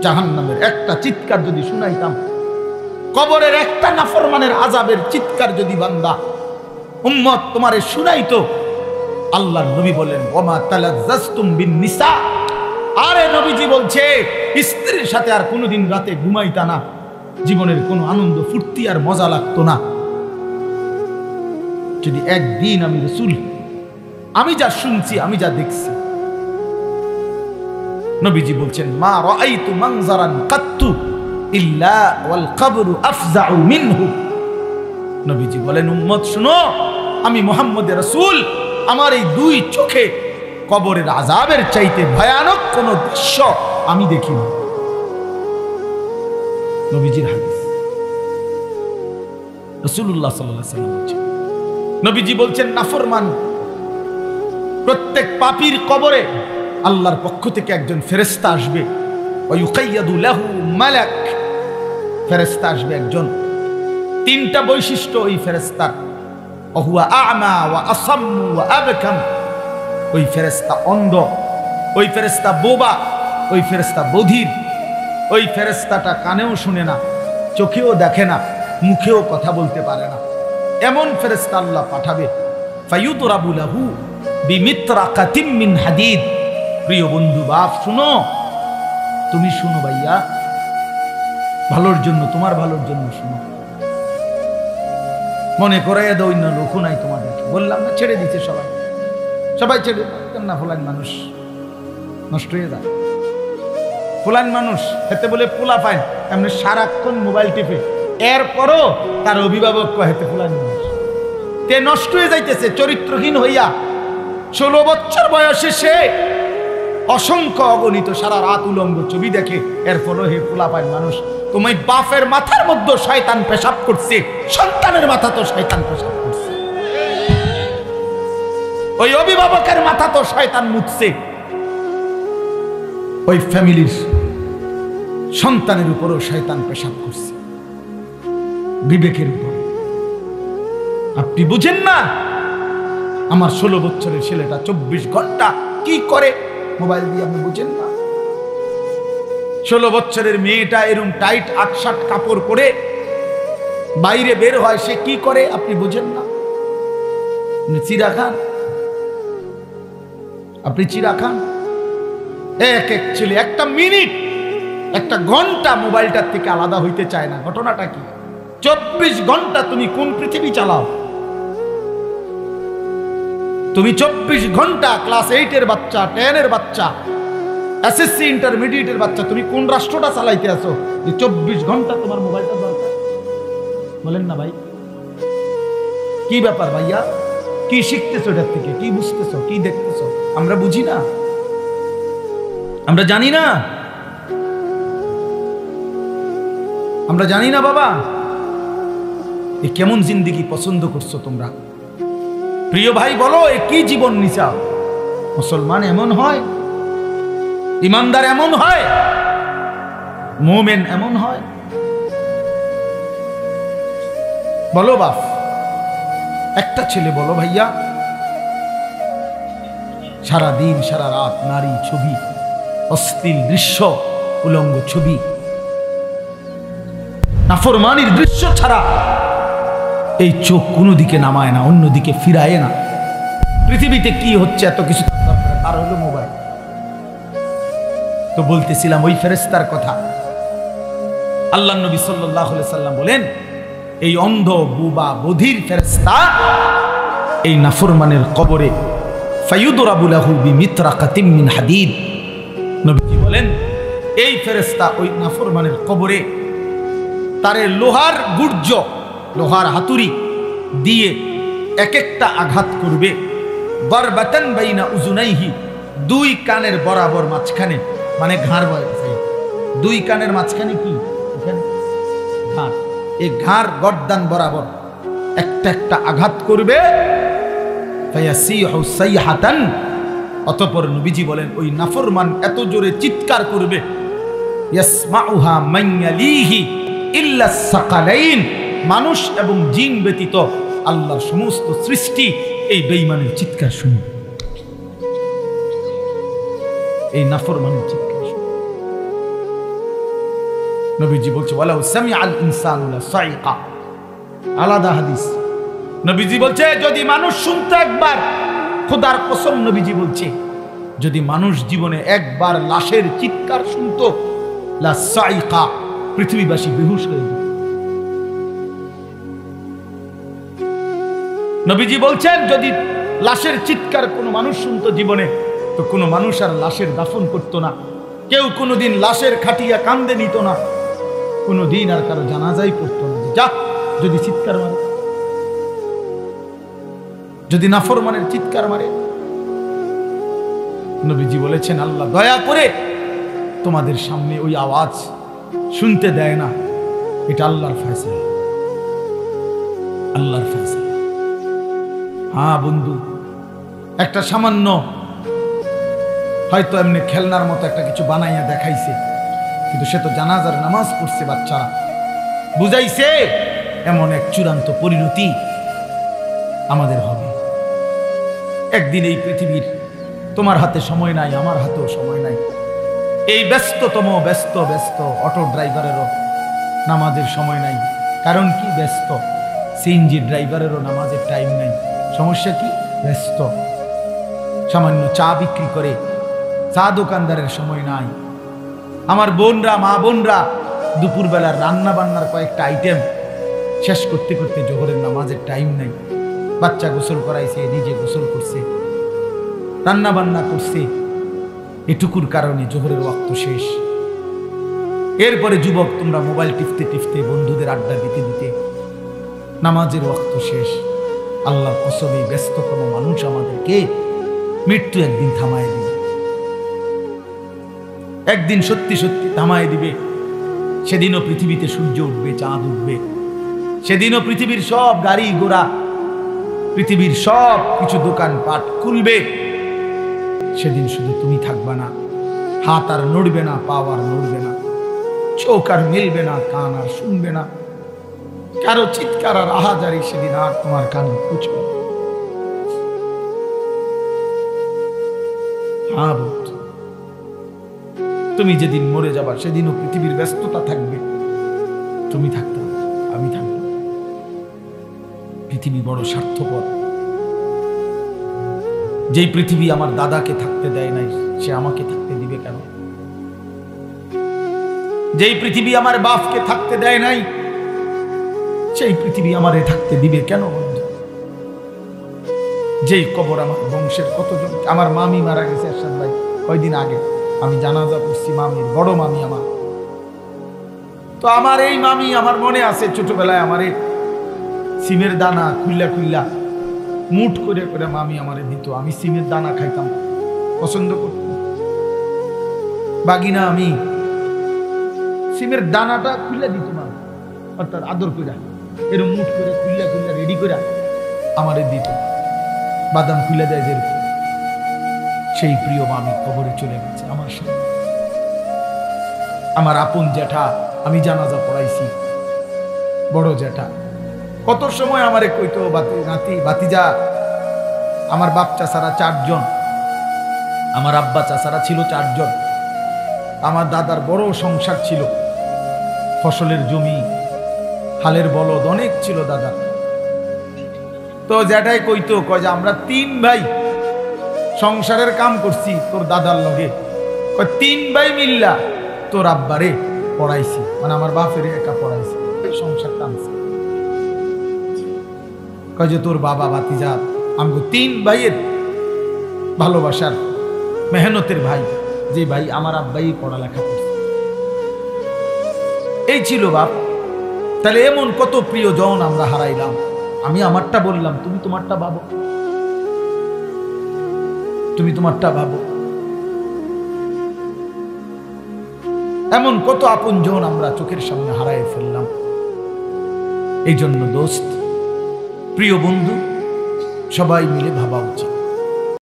জাহান্নামের একটা চিৎকার যদি শুনাইতাম, কবরের একটা নাফরমানের আযাবের চিৎকার যদি বান্দা উম্মত তোমারে শুনাইতো, আল্লাহর নবী বলেন ওমা তালাজ্জাসতুম বিন নিসা, আরে নবীজি বলছে স্ত্রীর সাথে আর কোনোদিন রাতে ঘুমাইতা না, জীবনের কোনো আনন্দ ফুর্তি আর মজা লাগতো না। যদি একদিন আমি রাসূল, আমি যা শুনছি, আমি যা দেখছি, নবীজি বলছেন মা রাআইতু মানজারান কাত্তু ইল্লা ওয়াল কবরু আফজাউ মিনহু। নবীজি বলেন উম্মত শুনো, আমি মুহাম্মদ রাসূল, আমার এই দুই চোখে কবরের আযাবের চাইতে ভয়ানক কোন দৃশ্য আমি দেখিনি। নবীজির হাদিস, রাসূলুল্লাহ সাল্লাল্লাহু আলাইহি ওয়াসাল্লাম বলেছেন, নবীজি বলছেন নাফরমান প্রত্যেক পাপীর কবরে আল্লাহর পক্ষ থেকে একজন ফেরেশতা আসবে, ওয়ায়ুকাইয়াদু লাহু মালাক, ফেরেশতা আসবে একজন। তিনটা বৈশিষ্ট্য ওই ফেরেশতার, ওহুয়া আ'মা ওয়া আসাম্মু ওয়া আবকাম, ওই ফেরেশতা অন্ধ, ওই ফেরেশতা বোবা, ওই ফেরেশতা বধির, ওই ফেরেশতাটা কানেও শুনে না, চোখেও দেখে না, মুখেও কথা বলতে পারে না। এমন ফেরেশতা আল্লাহ পাঠাবে, ফায়ুদরাবু লাহু বিমিতরাকাতিম মিন হাদিদ। প্রিয় বন্ধু বাপ শুনো, তুমি শুনো ভাইয়া, ভালোর জন্য, তোমার ভালোর জন্য শুনো। মনে করাইয়া দাও অন্য লোক নাই তোমাদেরকে, বললাম না ছেড়ে দিতে সবাই, সবাই ছেড়ে না, ফুলান মানুষ নষ্ট হয়ে যায়। ফুলান মানুষ হেতে বলে পোলা পায়, এমনি সারাক্ষণ মোবাইল টিপে, এরপরও তার অভিভাবক হেতে ফুলান মানুষ, তে নষ্ট হয়ে যাইতেছে চরিত্রহীন হইয়া। 16 বছর বয়সে সে অসংখ্য অগণিত সারা রাত উলঙ্গ ছবি দেখে, এরপরও হে পোলা পায় মানুষ। তুমি বাপের মাথার মধ্যে শয়তান পেশাব করছে, সন্তানের মাথা তো শয়তান পেশাব করছে, ওই অভিভাবকের মাথা তো শয়তান মুছছে, ওই ফ্যামিলির সন্তানের উপরও শয়তান পেশাব করছে, বিবেকের উপর। আপনি বুঝেন না, আমার 16 বছরের ছেলেটা 24 ঘন্টা কি করে মোবাইল দিয়ে, আপনি বুঝেন না? 16 বছরের মেয়েটা এরকম টাইট আটশাট কাপড় পরে বাইরে বের হয়, সে কি করে আপনি বুঝেন না? আপনি চিরা খান, আপনি চিরা খান। এক এক ছেলে একটা মিনিট, একটা ঘন্টা মোবাইলটার থেকে আলাদা হইতে চায় না। ঘটনাটা কি? 24 ঘন্টা তুমি কোন পৃথিবী চালাও? তুমি 24 ঘন্টা ক্লাস 8 এর বাচ্চা, 10 এর বাচ্চা, এসএসসি ইন্টারমিডিয়েটের বাচ্চা, তুমি কোন রাষ্ট্রটা চালাইতে আছো যে 24 ঘন্টা তোমার মোবাইলটা দরকার? বলেন না ভাই, কি ব্যাপার ভাইয়া? কি শিখতেছো এটার থেকে? কি বুঝতেছো? কি দেখতেছো? আমরা বুঝি না, আমরা জানি না, আমরা জানি না বাবা। এ কেমন জিন্দেগি পছন্দ করছো তোমরা? প্রিয় ভাই বলো, এ কি জীবন নিচা? মুসলমান এমন হয়, ইমানদার এমন হয়, মুমিন এমন হয়? বলো বাপ, একটা ছেলে বলো ভাইয়া, সারা দিন সারা রাত নারী ছবি, অশ্লীল দৃশ্য, উলঙ্গ ছবি, নাফরমানির দৃশ্য ছাড়া এই চোখ কোনো দিকে নামায় না, অন্যদিকে ফিরায় না। পৃথিবীতে কি হচ্ছে এত কিছু তার হলো মোবাইল। তো বলতেছিলাম ওই ফেরেশতার কথা। আল্লাহর নবী সাল্লাল্লাহু আলাইহি সাল্লাম বলেন, এই অন্ধ বুবা বধির ফেরেশতা এই নাফরমানের কবরে ফায়ুদরাবু লাহু বিমিতরাকাতিম মিন হাদিদ। নবীজি বলেন, এই ফেরেশতা ওই নাফরমানের কবরে তারে লোহার গুর্জ, লোহার হাতুড়ি দিয়ে এক একটা আঘাত করবে। দরবাতান বাইনা উযুনাইহি, দুই কানের বরাবর মাঝখানে, মানে ঘাড় বয়সে দুই কানের মাঝখানে কি এখানে ঘাড়, এই ঘাড় গর্দান বরাবর একটা একটা আঘাত করবে। ফায়াসিহু সাইহাতান, অতঃপর নবীজি বলেন ওই নাফরমান এত জোরে চিৎকার করবে, ইয়াসমাউহা মান ইয়ালিহি ইল্লা সাকালাইন, মানুষ এবং জিন ব্যতীত আল্লাহর সমস্ত সৃষ্টি এই বেঈমানের চিৎকার শুনবে, এই নাফরমানের চিৎকার শুনবে। নবীজি বলছে ওয়ালাউ সামিআল ইনসানু লাসাইকা, আলাদা হাদিস। নবীজি বলছে যদি মানুষ শুনতো একবার, খোদার কসম নবীজি বলছে যদি মানুষ জীবনে একবার লাশের চিৎকার শুনতো লাসাইকা, পৃথিবীবাসী বেহুশ হয়ে যেত। নবীজি বলছেন যদি লাশের চিৎকার কোনো মানুষ শুনতো জীবনে, তো কোনো মানুষ আর লাশের দাফন করতো না, কেউ কোনোদিন লাশের খাটিয়া কান্দে নিত না, কোনোদিন আর কারো জানাজাই পড়তো না। যা যদি চিৎকার মারে, যদি নাফরমানের চিৎকার মারে, নবীজি বলেছেন আল্লাহ দয়া করে তোমাদের সামনে ওই আওয়াজ শুনতে দেয় না। এটা আল্লাহর ফয়সালা, আল্লাহর ফয়সালা। হ্যাঁ বন্ধু, একটা সামান্য হয়তো এমনি খেলনার মতো একটা কিছু বানাইয়া দেখাইছে, কিন্তু সে তো জানাজার নামাজ পড়ছে, বাচ্চারা বুঝাইছে এমন এক চূড়ান্ত পরিণতি আমাদের হবে একদিন। এই পৃথিবীর তোমার হাতে সময় নাই, আমার হাতেও সময় নাই। এই ব্যস্ততম ব্যস্ত অটো ড্রাইভারেরও নামাজের সময় নাই। কারণ কি? ব্যস্ত। সিএনজি ড্রাইভারেরও নামাজের টাইম নাই। সমস্যা কি? ব্যস্ত। সামান্য চা বিক্রি করে চা দোকানদারের সময় নাই। আমার বোনরা, মা বোনরা দুপুরবেলার রান্না বান্নার কয়েকটা আইটেম শেষ করতে করতে জোহরের নামাজের টাইম নাই। বাচ্চা গোসল করাইছে, নিজে গোসল করছে, রান্না বান্না করছে, এটুকুর কারণে জোহরের ওয়াক্ত শেষ। এরপরে যুবক তোমরা মোবাইল টিপতে টিপতে, বন্ধুদের আড্ডা দিতে দিতে নামাজের ওয়াক্ত শেষ। আল্লাহর কসম এই ব্যস্ততম মানুষ আমাদেরকে মৃত্যু একদিন থামায় দিবে, একদিন সত্যি সত্যি থামায় দিবে। সেদিনও পৃথিবীতে সূর্য উঠবে, চাঁদ উঠবে, সেদিনও পৃথিবীর সব গাড়ি ঘোড়া, পৃথিবীর সব কিছু দোকানপাট খুলবে। সেদিন শুধু তুমি থাকবা না, হাত আর নড়বে না, পা আর নড়বে না, চোখ আর মেলবে না, কান আর শুনবে না, কারো চিৎকার আর আহাজারি সেদিন আর তোমার কানে পুছবে। হ্যাঁ বন্ধু, তুমি যেদিন মরে যাবা সেদিনও পৃথিবীর ব্যস্ততা থাকবে, তুমি থাকতে হবে, আমি থাকবো। পৃথিবী বড় স্বার্থপর। যেই পৃথিবী আমার দাদাকে থাকতে দেয় নাই, সে আমাকে থাকতে দিবে কেন? যেই পৃথিবী আমার বাপকে থাকতে দেয় নাই, সেই পৃথিবী আমারে থাকতে দিবে কেন বন্ধু? যেই কবর আমার বংশের কতজন, আমার মামি মারা গেছে এরশাদ ভাই কয়দিন আগে, আমি জানাজা পড়ছি মামির, বড় মামি আমার। তো আমার এই মামি, আমার মনে আছে ছোটবেলায় আমারে সিমের দানা খুল্লা খুল্লা মুঠ করে করে মামি আমারে দিত। আমি সিমের দানা খাইতাম, পছন্দ করতাম। বাগিনা আমি সিমের দানাটা খুল্লা দিত না, অর্থাৎ আদর করে এরকম মুঠ করে খুল্লা খুল্লা রেডি করে আমারে দিত। বাদাম খুলে দেয় যেরকম। সেই প্রিয় মামি কবরে চলে গেছে আমার সাথে। আমার আপন জ্যাঠা, আমি জানাজা পড়াইছি, বড় জ্যাঠা কত সময় আমারে কইতো নাতি বাতিজা। আমার বাপ চাচারা 4 জন, আমার আব্বা চাচারা ছিল 4 জন। আমার দাদার বড় সংসার ছিল, ফসলের জমি, হালের বলদ অনেক ছিল দাদা। তো জ্যাঠাই কইতো, কয় যে আমরা 3 ভাই সংসারের কাম করছি তোর দাদার লগে, কয় 3 ভাই মিল্লা তোর আব্বারে পড়াইছি, মানে আমার বাপের একা পড়াইছি, সংসার টানছে। কয় যে তোর বাবা ভাতিজা আমগো 3 ভাইয়ের ভালোবাসার মেহনতের ভাই, যে ভাই আমার আব্বাই পড়ালেখা করছে। এই ছিল বাপ। তাহলে এমন কত প্রিয়জন আমরা হারাইলাম। আমি আমারটা বললাম, তুমি তোমারটা ভাবো, তুমি তোমারটা ভাবো। এমন কত আপনজন আমরা চোখের সামনে হারাই ফেললাম। এই জন্য দোস্ত, প্রিয় বন্ধু, সবাই মিলে ভাবা উচিত।